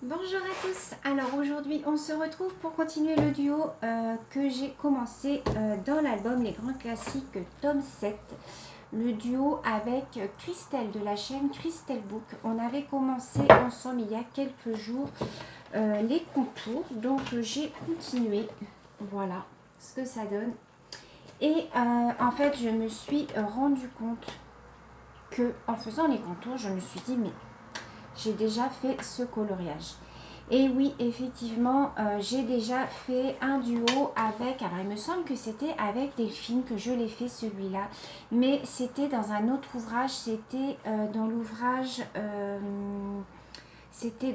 Bonjour à tous, alors aujourd'hui on se retrouve pour continuer le duo que j'ai commencé dans l'album Les Grands Classiques tome 7, le duo avec Christelle de la chaîne Christelle Book. On avait commencé ensemble il y a quelques jours les contours, donc j'ai continué, voilà ce que ça donne. Et en fait je me suis rendu compte que en faisant les contours je me suis dit mais j'ai déjà fait ce coloriage. Et oui, effectivement, j'ai déjà fait un duo avec, alors il me semble que c'était avec Delphine que je l'ai fait celui-là, mais c'était dans un autre ouvrage, dans l'ouvrage, les... C'était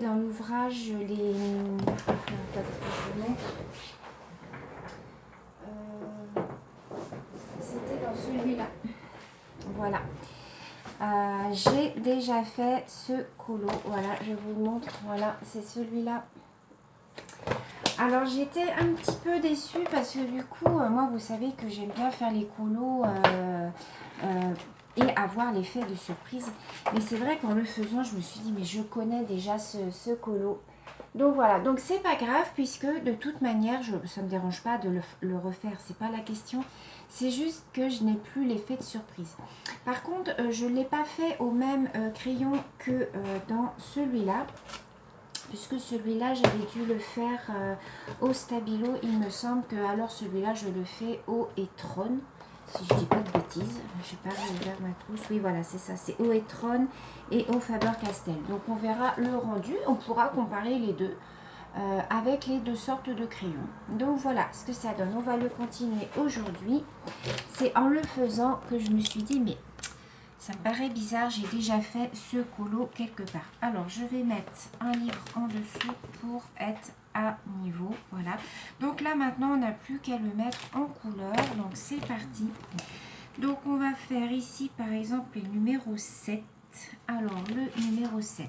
dans celui-là, voilà. J'ai déjà fait ce colo, voilà, je vous le montre, voilà, c'est celui-là. Alors j'étais un petit peu déçue parce que du coup, moi vous savez que j'aime bien faire les colos et avoir l'effet de surprise. Mais c'est vrai qu'en le faisant, je me suis dit mais je connais déjà ce colo. Donc voilà, donc c'est pas grave puisque de toute manière, ça me dérange pas de le refaire, c'est pas la question. C'est juste que je n'ai plus l'effet de surprise. Par contre, je ne l'ai pas fait au même crayon que dans celui-là. Puisque celui-là, j'avais dû le faire au Stabilo. Il me semble que alors celui-là, je le fais au Etron. Si je dis pas de bêtises. Je n'ai pas ouvert ma trousse. Oui, voilà, c'est ça. C'est au Etron et au Faber-Castell. Donc, on verra le rendu. On pourra comparer les deux avec les deux sortes de crayons. Donc, voilà ce que ça donne. On va le continuer aujourd'hui. C'est en le faisant que je me suis dit, mais ça me paraît bizarre, j'ai déjà fait ce colo quelque part. Alors, je vais mettre un livre en dessous pour être à niveau. Voilà. Donc là, maintenant, on n'a plus qu'à le mettre en couleur. Donc, c'est parti. Donc, on va faire ici, par exemple, le numéro 7. Alors, le numéro 7.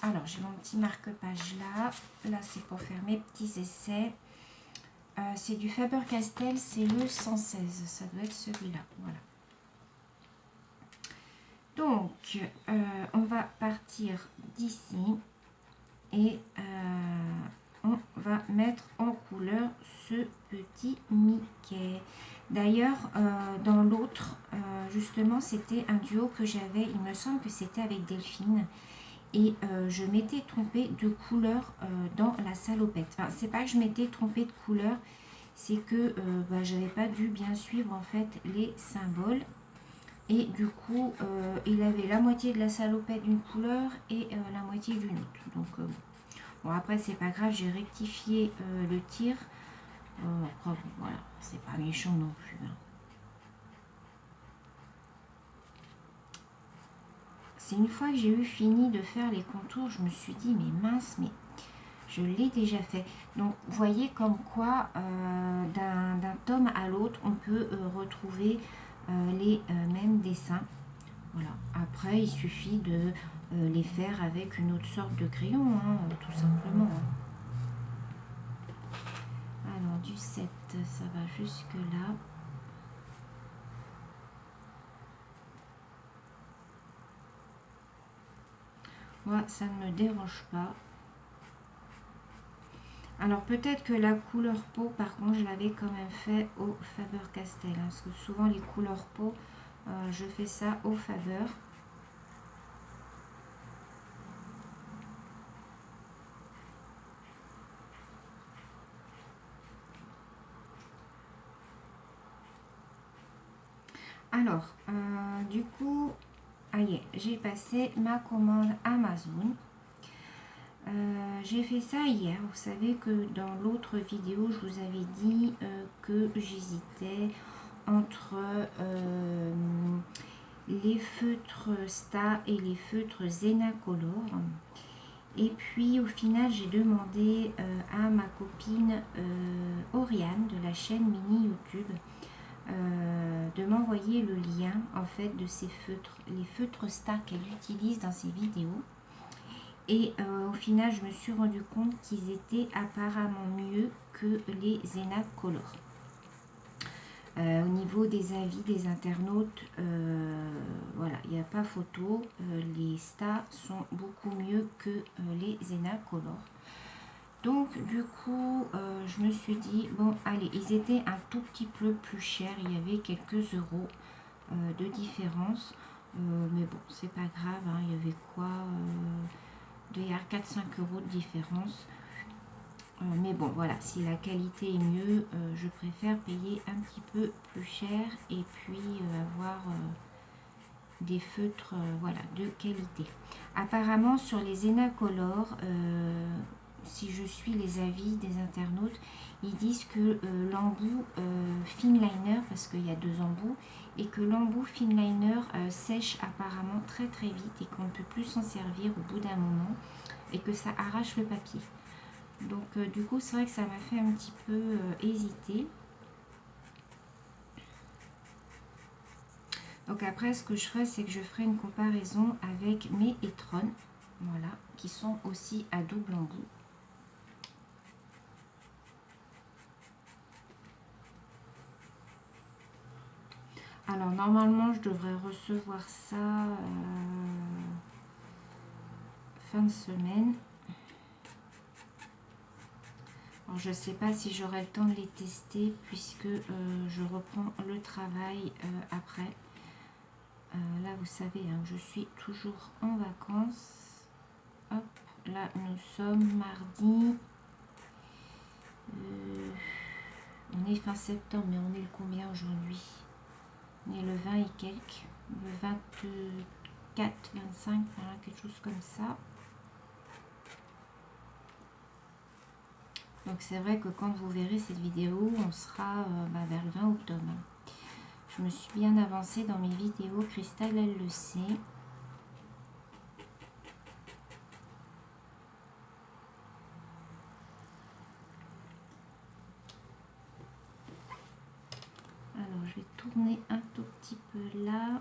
Alors, j'ai mon petit marque-page là. Là, c'est pour faire mes petits essais. C'est du Faber-Castell, c'est le 116. Ça doit être celui-là. Voilà. Donc, on va partir d'ici et on va mettre en couleur ce petit Mickey. D'ailleurs, dans l'autre, justement, c'était un duo que j'avais, il me semble que c'était avec Delphine. Et je m'étais trompée de couleur dans la salopette. Enfin, c'est pas que je m'étais trompée de couleur, c'est que j'avais pas dû bien suivre en fait les symboles. Et du coup, il avait la moitié de la salopette d'une couleur et la moitié d'une autre. Donc, bon, après, c'est pas grave, j'ai rectifié le tir. Après, bon, voilà, c'est pas méchant non plus. Hein. C'est une fois que j'ai eu fini de faire les contours, je me suis dit, mais mince, mais je l'ai déjà fait. Donc, vous voyez comme quoi, d'un tome à l'autre, on peut retrouver les mêmes dessins. Voilà. Après, il suffit de les faire avec une autre sorte de crayon, hein, tout simplement. Alors, du 7, ça va jusque là. Moi, ça ne me dérange pas. Alors, peut-être que la couleur peau, par contre, je l'avais quand même fait au Faber-Castell. Hein, parce que souvent, les couleurs peau, je fais ça au Faber. Alors, du coup, j'ai passé ma commande Amazon. J'ai fait ça hier. Vous savez que dans l'autre vidéo, je vous avais dit que j'hésitais entre les feutres Star et les feutres Zenacolor. Et puis au final, j'ai demandé à ma copine Oriane de la chaîne Mini YouTube de m'envoyer le lien en fait de ces feutres, les feutres Star qu'elle utilise dans ses vidéos. Et au final, je me suis rendu compte qu'ils étaient apparemment mieux que les Zenacolor. Au niveau des avis des internautes, voilà, il n'y a pas photo. Les Sta sont beaucoup mieux que les Zena Color. Donc du coup, je me suis dit, bon allez, ils étaient un tout petit peu plus chers. Il y avait quelques euros de différence. Mais bon, c'est pas grave, hein, il y avait quoi il y a 4-5 euros de différence. Mais bon, voilà, si la qualité est mieux, je préfère payer un petit peu plus cher et puis avoir des feutres voilà, de qualité. Apparemment, sur les Zena Color, si je suis les avis des internautes, ils disent que l'embout Fin Liner, parce qu'il y a 2 embouts, et que l'embout Fin Liner sèche apparemment très très vite et qu'on ne peut plus s'en servir au bout d'un moment et que ça arrache le papier. Donc du coup, c'est vrai que ça m'a fait un petit peu hésiter. Donc après, ce que je ferai, c'est que je ferai une comparaison avec mes Etron, voilà, qui sont aussi à double embout. Alors normalement, je devrais recevoir ça fin de semaine. Alors, je ne sais pas si j'aurai le temps de les tester puisque je reprends le travail après. Là, vous savez, hein, je suis toujours en vacances. Hop, là, nous sommes mardi. On est fin septembre, mais on est le combien aujourd'hui? On est le 20 et quelques. Le 24, 25, voilà, quelque chose comme ça. Donc c'est vrai que quand vous verrez cette vidéo, on sera vers le 20 octobre. Je me suis bien avancée dans mes vidéos, Cristal elle le sait. Alors je vais tourner un tout petit peu là.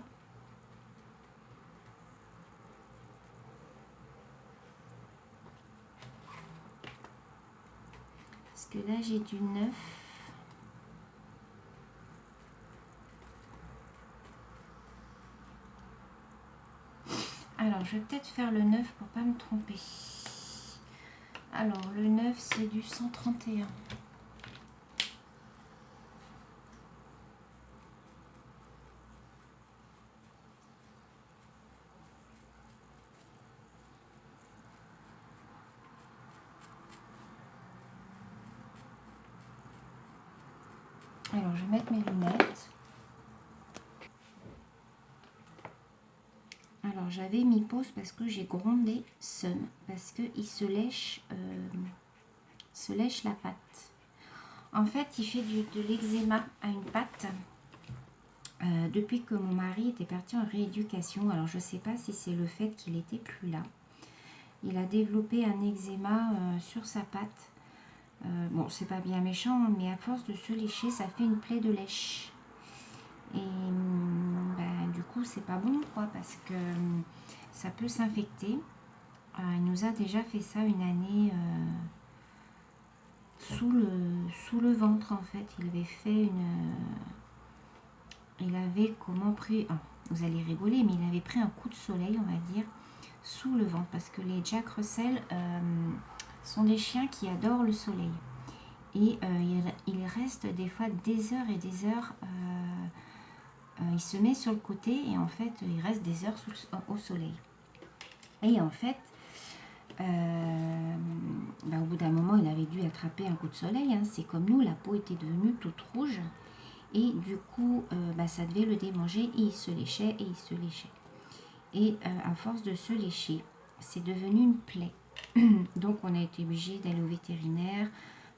Parce que là j'ai du neuf. Alors je vais peut-être faire le 9 pour pas me tromper. Alors le 9 c'est du 131. Alors je vais mettre mes lunettes. Alors j'avais mis pause parce que j'ai grondé Sun, parce qu'il se lèche la patte. En fait il fait de l'eczéma à une patte depuis que mon mari était parti en rééducation. Alors je ne sais pas si c'est le fait qu'il n'était plus là. Il a développé un eczéma sur sa patte. Bon, c'est pas bien méchant, mais à force de se lécher, ça fait une plaie de lèche. Et du coup, c'est pas bon, quoi, parce que ça peut s'infecter. Il nous a déjà fait ça une année sous le ventre, en fait. Il avait fait il avait comment pris... Oh, vous allez rigoler, mais il avait pris un coup de soleil, on va dire, sous le ventre. Parce que les Jack Russell sont des chiens qui adorent le soleil. Et il reste des fois des heures et des heures... il se met sur le côté et en fait il reste des heures au soleil. Et en fait au bout d'un moment il avait dû attraper un coup de soleil, hein. C'est comme nous, la peau était devenue toute rouge et du coup ça devait le démanger et il se léchait et il se léchait. Et à force de se lécher, c'est devenu une plaie. Donc on a été obligé d'aller au vétérinaire,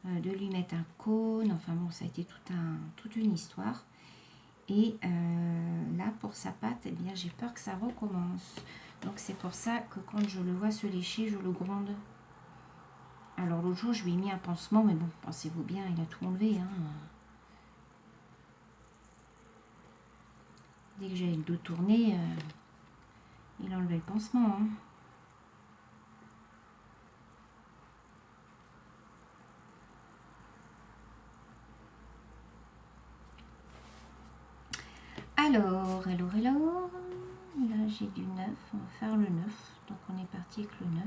de lui mettre un cône, enfin bon, ça a été toute une histoire. Et là, pour sa patte, eh bien, j'ai peur que ça recommence. Donc, c'est pour ça que quand je le vois se lécher, je le gronde. Alors, l'autre jour, je lui ai mis un pansement, mais bon, pensez-vous bien, il a tout enlevé. Hein. Dès que j'avais le dos tourné, il a enlevé le pansement. Hein. Alors, là j'ai du 9, on va faire le 9, donc on est parti avec le 9.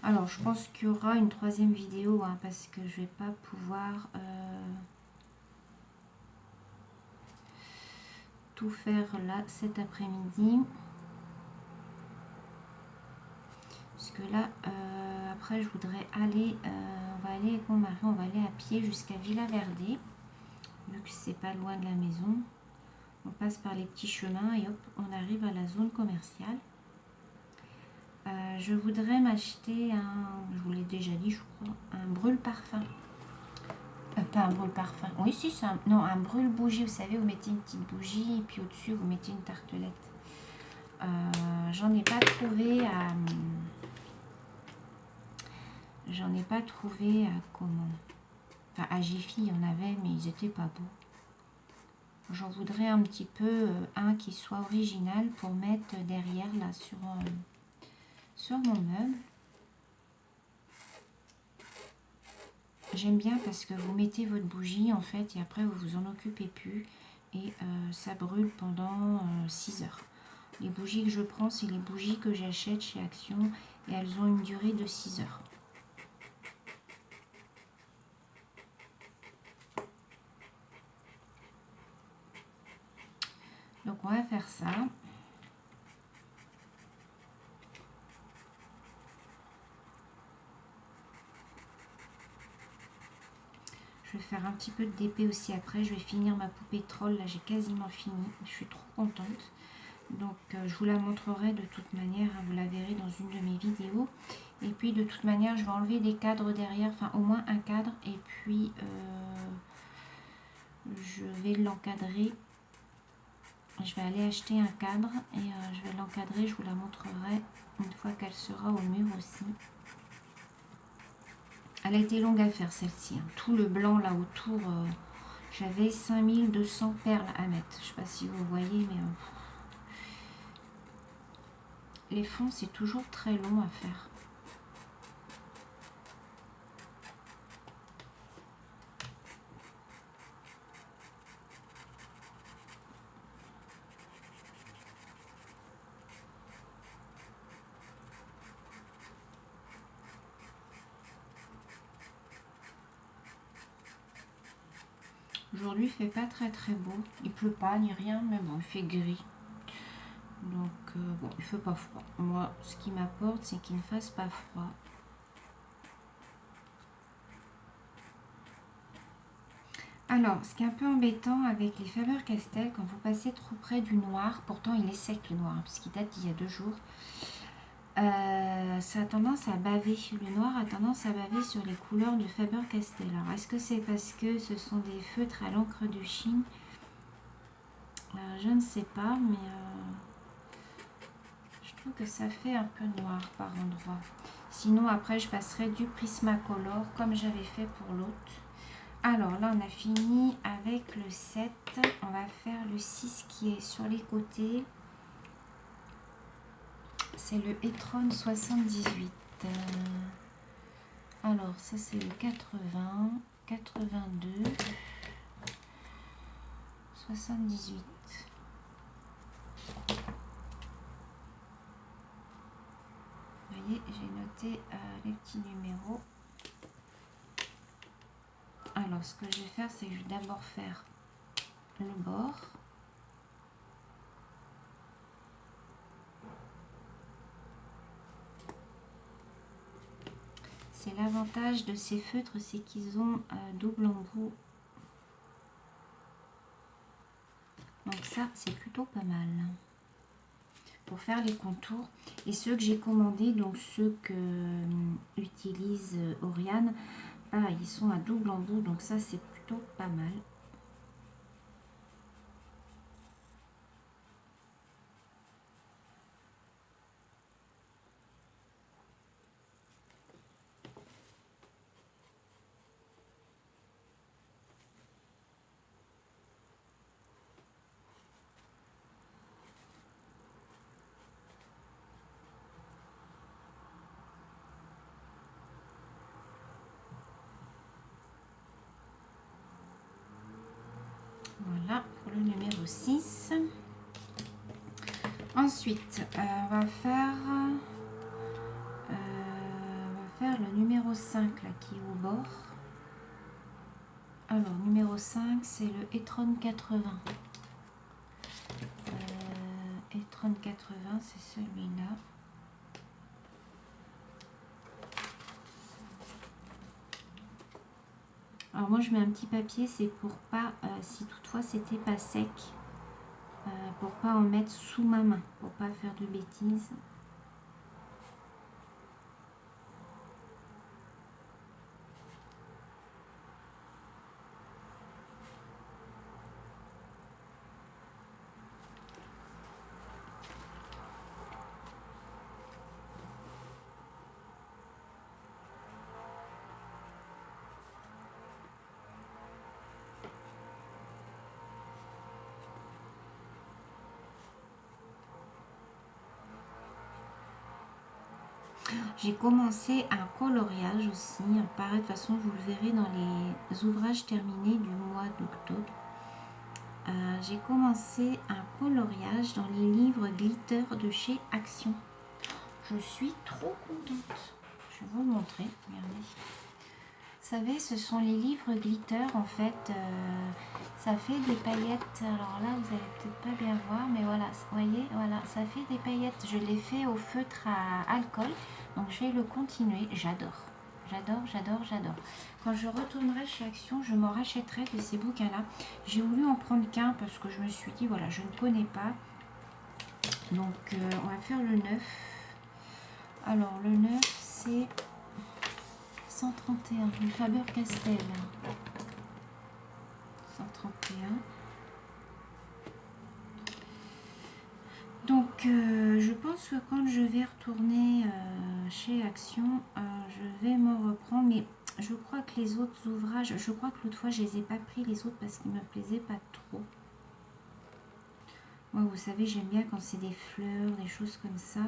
Alors je pense qu'il y aura une troisième vidéo, hein, parce que je vais pas pouvoir tout faire là cet après-midi. Parce que là, après je voudrais aller, on va aller avec mon mari, on va aller à pied jusqu'à Villa Verde, vu que c'est pas loin de la maison. On passe par les petits chemins et hop, on arrive à la zone commerciale. Je voudrais m'acheter je vous l'ai déjà dit je crois, un brûle-parfum. Pas un brûle-parfum, oui si c'est non, un brûle-bougie, vous savez, vous mettez une petite bougie et puis au-dessus vous mettez une tartelette. J'en ai pas trouvé à... J'en ai pas trouvé à comment... Enfin à Jiffy il y en avait mais ils étaient pas beaux. J'en voudrais un petit peu un qui soit original pour mettre derrière là sur mon meuble. J'aime bien parce que vous mettez votre bougie en fait et après vous vous en occupez plus et ça brûle pendant 6 heures. Les bougies que je prends, c'est les bougies que j'achète chez Action et elles ont une durée de 6 heures. Donc on va faire ça. Je vais faire un petit peu de DP aussi après. Je vais finir ma poupée troll. Là, j'ai quasiment fini. Je suis trop contente. Donc, je vous la montrerai de toute manière. Hein, vous la verrez dans une de mes vidéos. Et puis, de toute manière, je vais enlever des cadres derrière. Enfin, au moins un cadre. Et puis, je vais l'encadrer. Je vais aller acheter un cadre. Et je vais l'encadrer. Je vous la montrerai une fois qu'elle sera au mur aussi. Elle a été longue à faire celle-ci. Hein. Tout le blanc là autour, j'avais 5200 perles à mettre. Je ne sais pas si vous voyez, mais les fonds c'est toujours très long à faire. Aujourd'hui il fait pas très beau. Il pleut pas ni rien, mais bon, il fait gris. Donc bon, il fait pas froid. Moi, ce qui m'apporte, c'est qu'il ne fasse pas froid. Alors, ce qui est un peu embêtant avec les Faber-Castell, quand vous passez trop près du noir, pourtant il est sec le noir, hein, puisqu'il date d'il y a 2 jours, ça a tendance à baver. Le noir a tendance à baver sur les couleurs de Faber-Castell. Alors, est-ce que c'est parce que ce sont des feutres à l'encre de Chine? Je ne sais pas, mais je trouve que ça fait un peu noir par endroit. Sinon, après, je passerai du Prismacolor, comme j'avais fait pour l'autre. Alors, là, on a fini avec le 7. On va faire le 6 qui est sur les côtés. C'est le e-tron 78. Alors, ça c'est le 80, 82, 78. Vous voyez, j'ai noté les petits numéros. Alors, ce que je vais faire, c'est que je vais d'abord faire le bord. C'est l'avantage de ces feutres, c'est qu'ils ont double embout. Donc ça, c'est plutôt pas mal pour faire les contours. Et ceux que j'ai commandés, donc ceux que utilise Oriane, ils sont à double embout, donc ça, c'est plutôt pas mal. Voilà pour le numéro 6. Ensuite, on va faire le numéro 5 là, qui est au bord. Alors, numéro 5, c'est le e-tron 80. e-tron 80, c'est celui-là. Alors moi je mets un petit papier, c'est pour pas, si toutefois c'était pas sec, pour pas en mettre sous ma main, pour pas faire de bêtises. J'ai commencé un coloriage aussi, pareil, de toute façon vous le verrez dans les ouvrages terminés du mois d'octobre. J'ai commencé un coloriage dans les livres glitter de chez Action. Je suis trop contente. Je vais vous le montrer, regardez. Vous savez, ce sont les livres glitter en fait. Ça fait des paillettes. Alors là, vous allez peut-être pas bien voir, mais voilà, vous voyez, voilà, ça fait des paillettes. Je l'ai fait au feutre à alcool, donc je vais le continuer. J'adore, j'adore, j'adore, j'adore. Quand je retournerai chez Action, je m'en rachèterai de ces bouquins-là. J'ai voulu en prendre qu'un parce que je me suis dit, voilà, je ne connais pas. Donc, on va faire le 9. Alors, le 9, c'est 131, du Faber-Castell. 131. Donc, je pense que quand je vais retourner chez Action, je vais me reprendre. Mais je crois que les autres ouvrages, je crois que l'autre fois, je les ai pas pris les autres parce qu'ils me plaisaient pas trop. Moi, vous savez, j'aime bien quand c'est des fleurs, des choses comme ça.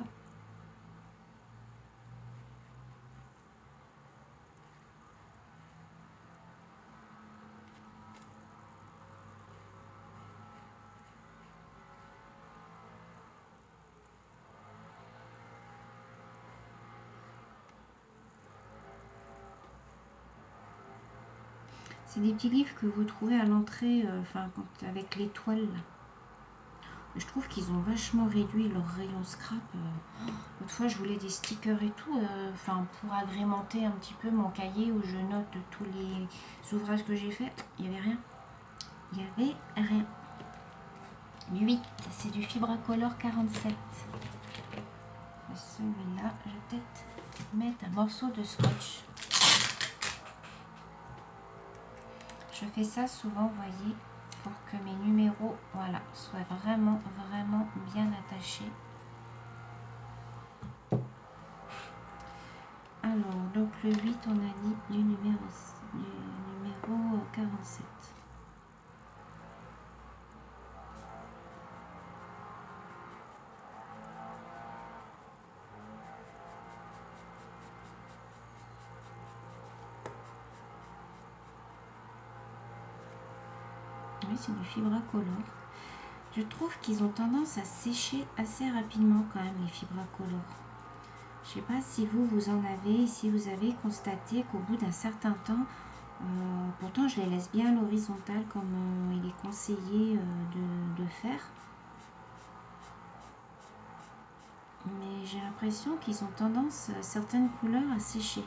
C'est des petits livres que vous trouvez à l'entrée, avec les toiles. Je trouve qu'ils ont vachement réduit leur rayon scrap. Autrefois, je voulais des stickers et tout, pour agrémenter un petit peu mon cahier où je note tous les ouvrages que j'ai faits. Il n'y avait rien. Il n'y avait rien. 8, c'est du Fibracolor 47. Celui-là, je vais peut-être mettre un morceau de scotch. Je fais ça souvent, vous voyez, pour que mes numéros, voilà, soient vraiment, vraiment bien attachés. Alors, donc le 8, on a dit du numéro 47. Oui, c'est du Fibracolor. Je trouve qu'ils ont tendance à sécher assez rapidement quand même, les Fibracolor. Je ne sais pas si vous en avez, si vous avez constaté qu'au bout d'un certain temps, pourtant je les laisse bien à l'horizontale comme il est conseillé de faire. Mais j'ai l'impression qu'ils ont tendance, certaines couleurs, à sécher.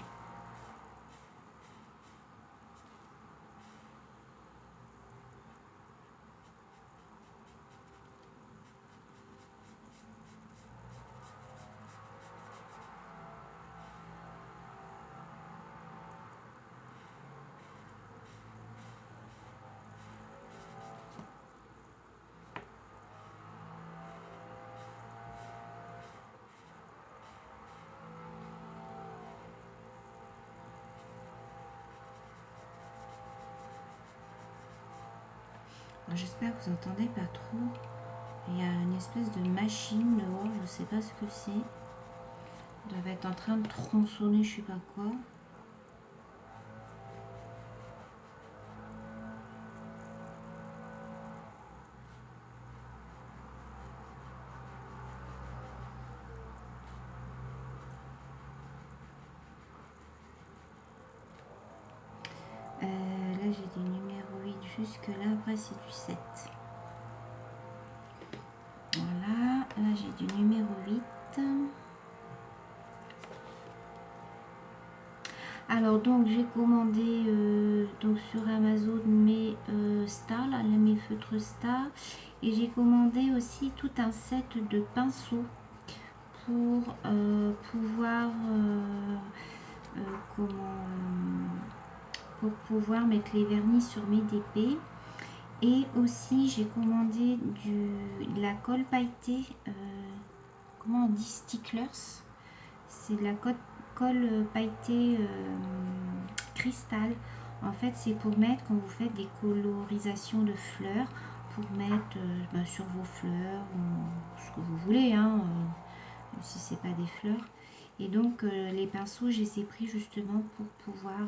J'espère que vous n'entendez pas trop. Il y a une espèce de machine dehors, je ne sais pas ce que c'est. Elle doit être en train de tronçonner, je sais pas quoi. jusque là, après c'est du 7. Voilà, là j'ai du numéro 8. Alors donc j'ai commandé donc sur Amazon mes stars, là, mes feutres stars, et j'ai commandé aussi tout un set de pinceaux pour pouvoir pour pouvoir mettre les vernis sur mes DP. Et aussi j'ai commandé de la colle pailletée, comment on dit, sticklers, c'est de la colle pailletée cristal. En fait c'est pour mettre, quand vous faites des colorisations de fleurs, pour mettre sur vos fleurs ou ce que vous voulez, hein, si c'est pas des fleurs. Et donc les pinceaux, je les ai pris justement pour pouvoir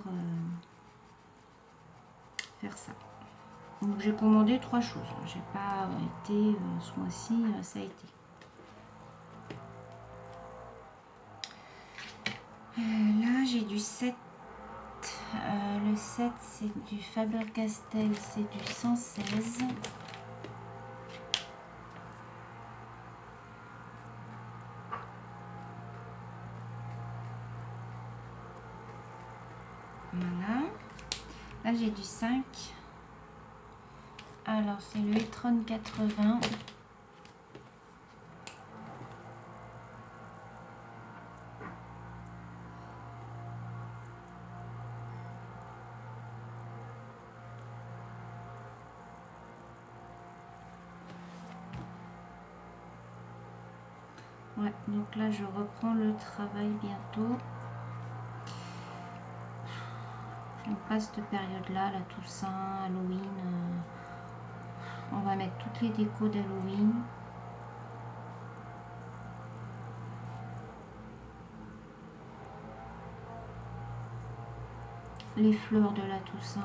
faire ça. Donc j'ai commandé 3 choses. J'ai pas été ce mois-ci, ça a été. Là j'ai du 7. Le 7 c'est du Faber-Castell, c'est du 116. Voilà. Là j'ai du 5. Alors c'est le e-tron 80. Ouais, donc là je reprends le travail bientôt. J'aime pas cette période-là, la Toussaint, Halloween. On va mettre toutes les décos d'Halloween. Les fleurs de la Toussaint.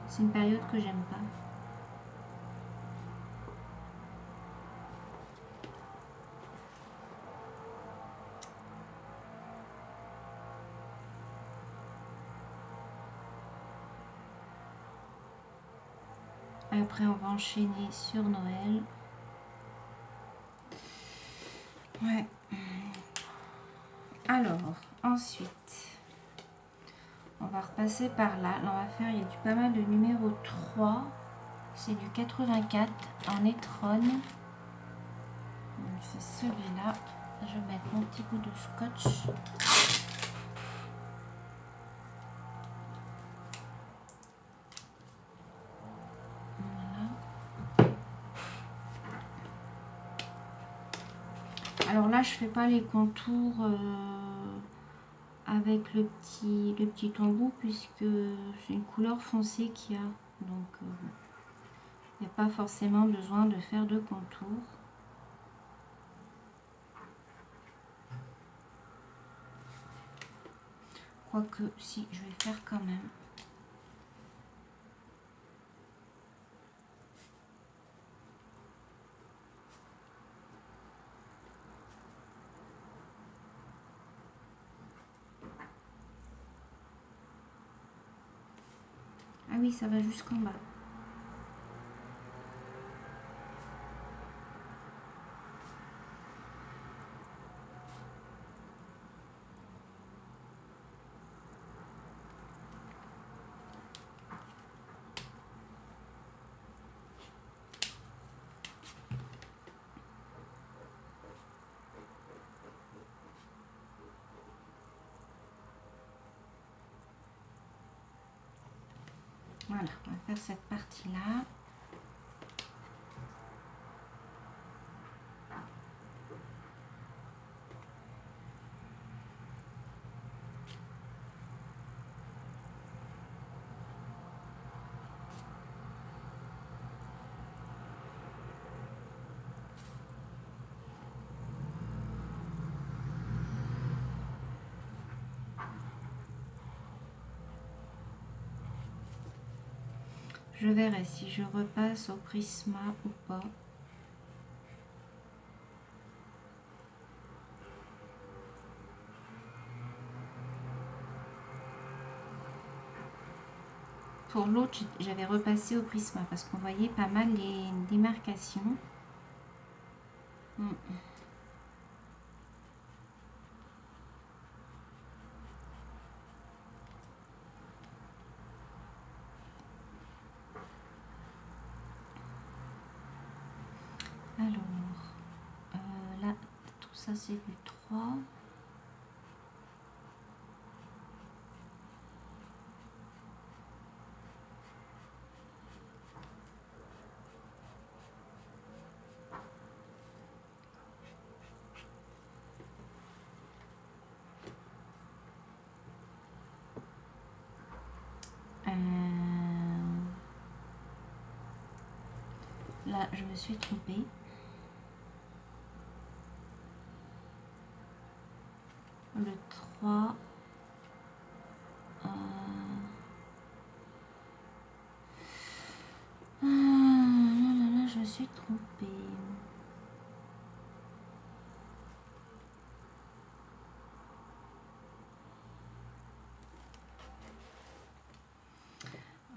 C'est une période que j'aime pas. Après, on va enchaîner sur Noël. Ouais. Alors, ensuite, on va repasser par là. Là, on va faire, il y a du pas mal de numéro 3. C'est du 84 en e-tron. C'est celui-là. Je vais mettre mon petit bout de scotch. Alors là, je fais pas les contours avec le petit embout puisque c'est une couleur foncée qu'il y a. Donc, il n'y a pas forcément besoin de faire de contours. Quoique, si, je vais faire quand même. Ah oui, ça va jusqu'en bas. Voilà, on va faire cette partie-là. Je verrai si je repasse au Prisma ou pas. pour l'autre, j'avais repassé au Prisma parce qu'on voyait pas mal les démarcations. Alors, là, tout ça c'est du 3. Là, je me suis trompée. Le 3. Là, je me suis trompée.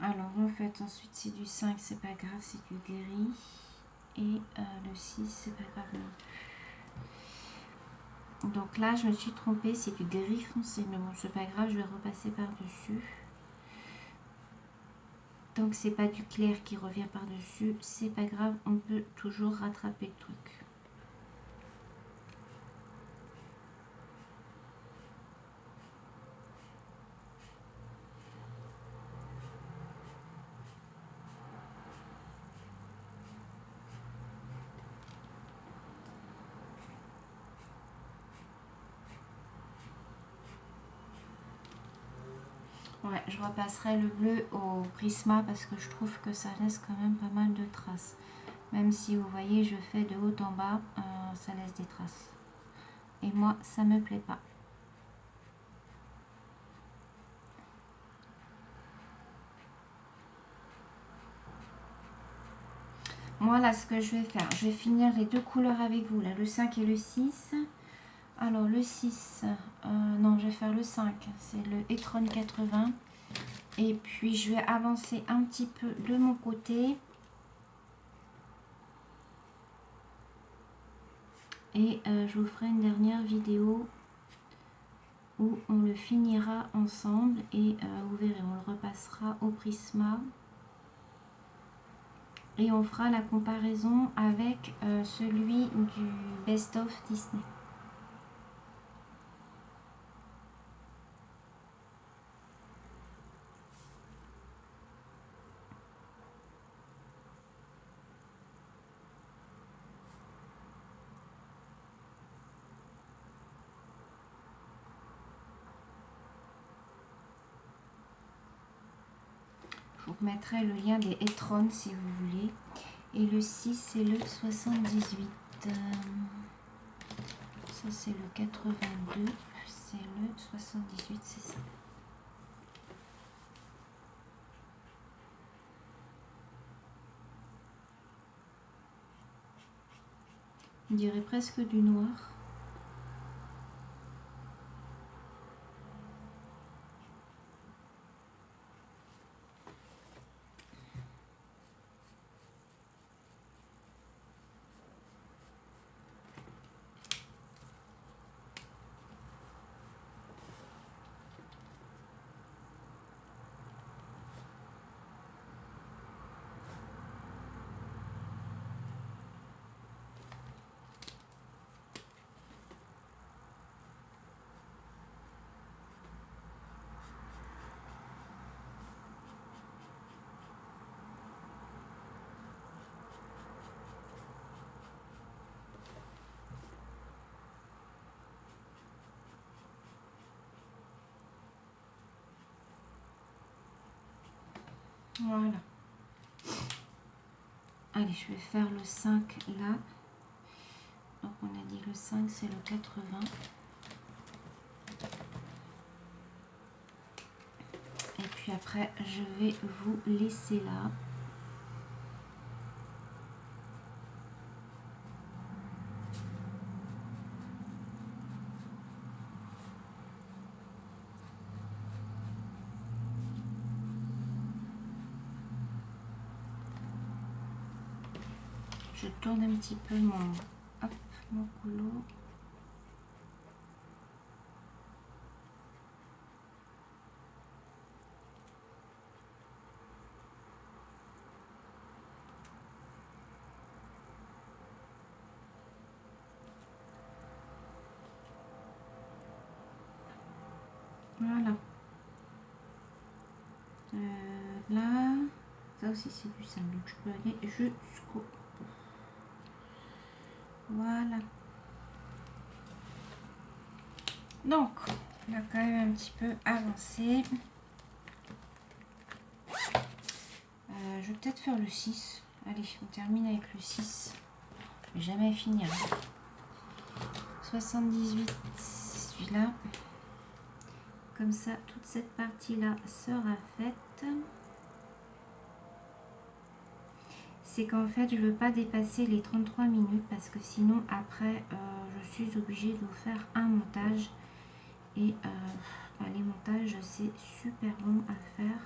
Alors, en fait, ensuite, c'est du 5, c'est pas grave, c'est du gris. Et le 6, c'est pas grave non. Donc là, je me suis trompée, c'est du gris foncé. Mais bon, c'est pas grave, je vais repasser par-dessus. Donc, c'est pas du clair qui revient par-dessus. C'est pas grave, on peut toujours rattraper le truc. Ouais, je repasserai le bleu au Prisma parce que je trouve que ça laisse quand même pas mal de traces. Même si vous voyez, je fais de haut en bas, ça laisse des traces. Et moi, ça me plaît pas. Moi, là, ce que je vais faire, je vais finir les deux couleurs avec vous, là, le 5 et le 6. Alors, le 6, non, je vais faire le 5, c'est le e-tron 80. Et puis, je vais avancer un petit peu de mon côté. Et je vous ferai une dernière vidéo où on le finira ensemble. Et vous verrez, on le repassera au Prisma. Et on fera la comparaison avec celui du Best of Disney. Je vous mettrai le lien des e-tron si vous voulez. Et le 6, c'est le 78. Ça, c'est le 82. C'est le 78, c'est ça. On dirait presque du noir. Voilà. Allez, je vais faire le 5 là. Donc on a dit le 5, c'est le 80. Et puis après, je vais vous laisser là. Je tourne un petit peu mon colo. Voilà. Là, ça aussi c'est du 5, donc je peux aller jusqu'au... Voilà. Donc, on a quand même un petit peu avancé. Je vais peut-être faire le 6. Allez, on termine avec le 6. Je vais jamais finir. 78, c'est celui-là. Comme ça, toute cette partie-là sera faite. C'est qu'en fait, je ne veux pas dépasser les 33 minutes parce que sinon, après, je suis obligée de vous faire un montage. Et les montages, c'est super long à faire.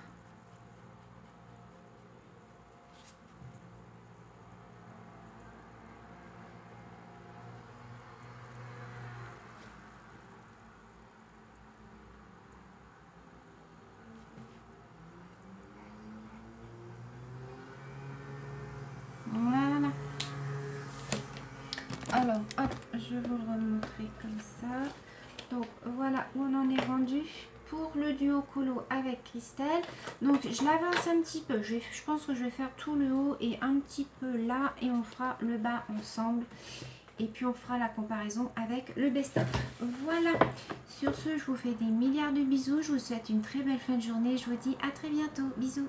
Voilà. Alors, hop, je vais vous le remontrer comme ça. Donc, voilà où on en est rendu pour le duo colo avec Christelle. Donc, je l'avance un petit peu. Je pense que je vais faire tout le haut et un petit peu là. Et on fera le bas ensemble. Et puis, on fera la comparaison avec le best-of. Voilà. Sur ce, je vous fais des milliards de bisous. Je vous souhaite une très belle fin de journée. Je vous dis à très bientôt. Bisous.